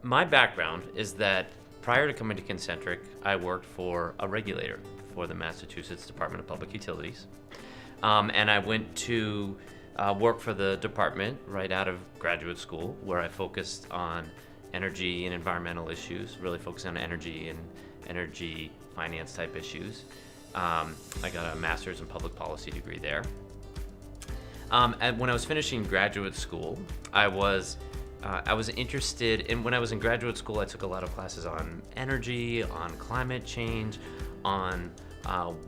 My background is that prior to coming to Concentric, I worked for a regulator for the Massachusetts Department of Public Utilities. And I went to work for the department right out of graduate school, where I focused on energy and environmental issues, really focused on energy and energy finance type issues. I got a master's in public policy degree there. And when I was finishing graduate school, I was interested in, when I was in graduate school, I took a lot of classes on energy, on climate change, on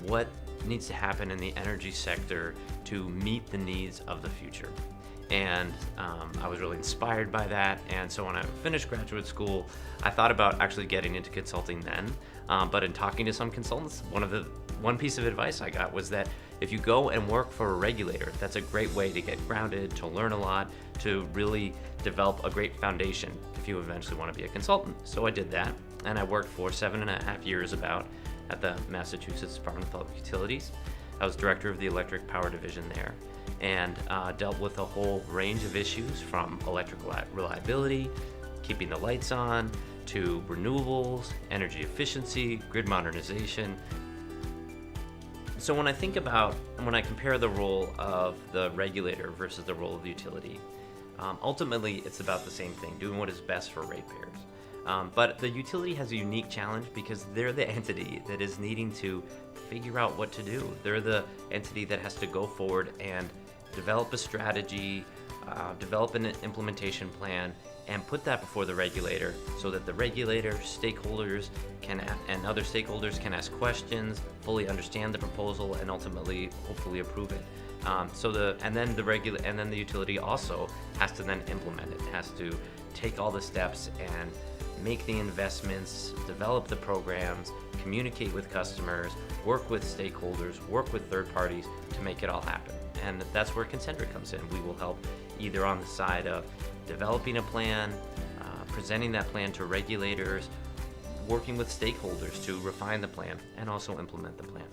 what needs to happen in the energy sector to meet the needs of the future. And I was really inspired by that. And so when I finished graduate school, I thought about actually getting into consulting then. But in talking to some consultants, one piece of advice I got was that if you go and work for a regulator, that's a great way to get grounded, to learn a lot, to really develop a great foundation if you eventually want to be a consultant. So I did that, and I worked for 7.5 years at the Massachusetts Department of Public Utilities. I was director of the electric power division there, and dealt with a whole range of issues from electric reliability, keeping the lights on, to renewables, energy efficiency, grid modernization. So when I compare the role of the regulator versus the role of the utility, ultimately it's about the same thing, doing what is best for ratepayers. But the utility has a unique challenge because they're the entity that is needing to figure out what to do. They're the entity that has to go forward and develop a strategy, develop an implementation plan, and put that before the regulator so that the regulator, stakeholders and other stakeholders can ask questions, fully understand the proposal, and ultimately, hopefully, approve it. And then the utility also has to then implement it. It has to take all the steps and make the investments, develop the programs, communicate with customers, work with stakeholders, work with third parties to make it all happen. And that's where Concentric comes in. We will help either on the side of developing a plan, presenting that plan to regulators, working with stakeholders to refine the plan, and also implement the plan.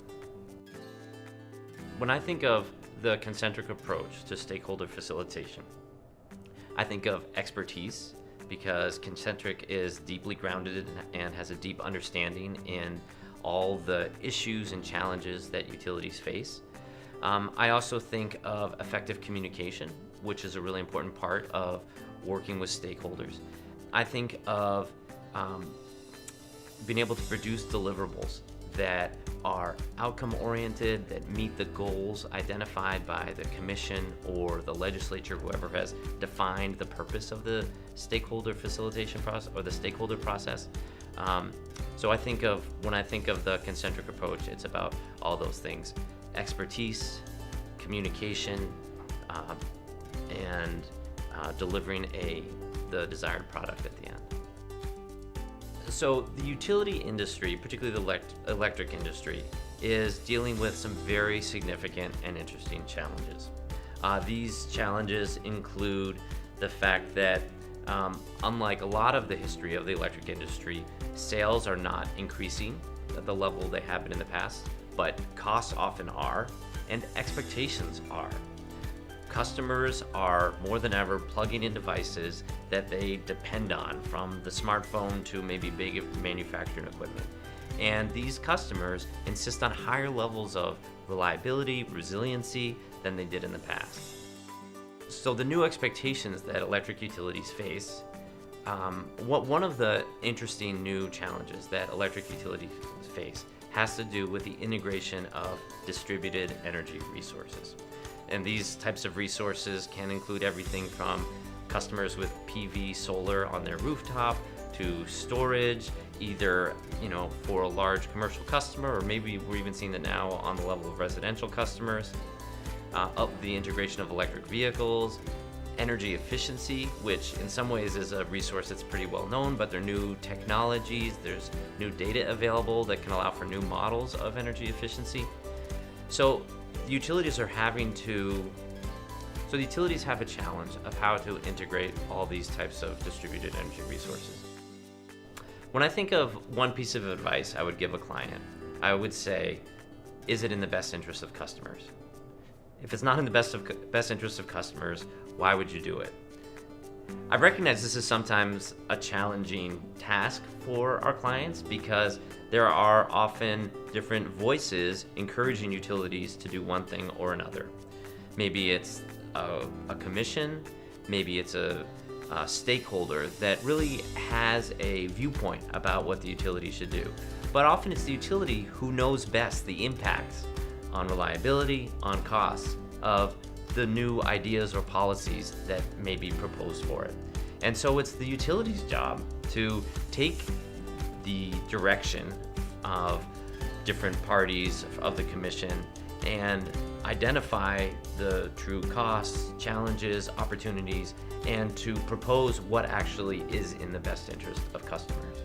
When I think of the Concentric approach to stakeholder facilitation, I think of expertise, because Concentric is deeply grounded and has a deep understanding in all the issues and challenges that utilities face. I also think of effective communication, which is a really important part of working with stakeholders. I think of being able to produce deliverables that are outcome-oriented, that meet the goals identified by the commission or the legislature, whoever has defined the purpose of the stakeholder facilitation process or the stakeholder process. So when I think of the Concentric approach, it's about all those things: expertise, communication, and delivering the desired product at the end. So the utility industry, particularly the electric industry, is dealing with some very significant and interesting challenges. These challenges include the fact that unlike a lot of the history of the electric industry, sales are not increasing at the level they have been in the past, but costs often are, and expectations are. Customers are more than ever plugging in devices that they depend on, from the smartphone to maybe big manufacturing equipment. And these customers insist on higher levels of reliability, resiliency than they did in the past. So the new expectations that electric utilities face, one of the interesting new challenges that electric utilities face has to do with the integration of distributed energy resources. And these types of resources can include everything from customers with PV solar on their rooftop to storage, either for a large commercial customer, or maybe we're even seeing it now on the level of residential customers, up the integration of electric vehicles, energy efficiency, which in some ways is a resource that's pretty well known, but there are new technologies, there's new data available that can allow for new models of energy efficiency. So the utilities have a challenge of how to integrate all these types of distributed energy resources. When I think of one piece of advice I would give a client, I would say, is it in the best interest of customers? If it's not in the best interest of customers, why would you do it? I recognize this is sometimes a challenging task for our clients because there are often different voices encouraging utilities to do one thing or another. Maybe it's a commission, maybe it's a stakeholder that really has a viewpoint about what the utility should do. But often it's the utility who knows best the impacts on reliability, on costs of the new ideas or policies that may be proposed for it. And so it's the utility's job to take the direction of different parties of the commission and identify the true costs, challenges, opportunities, and to propose what actually is in the best interest of customers.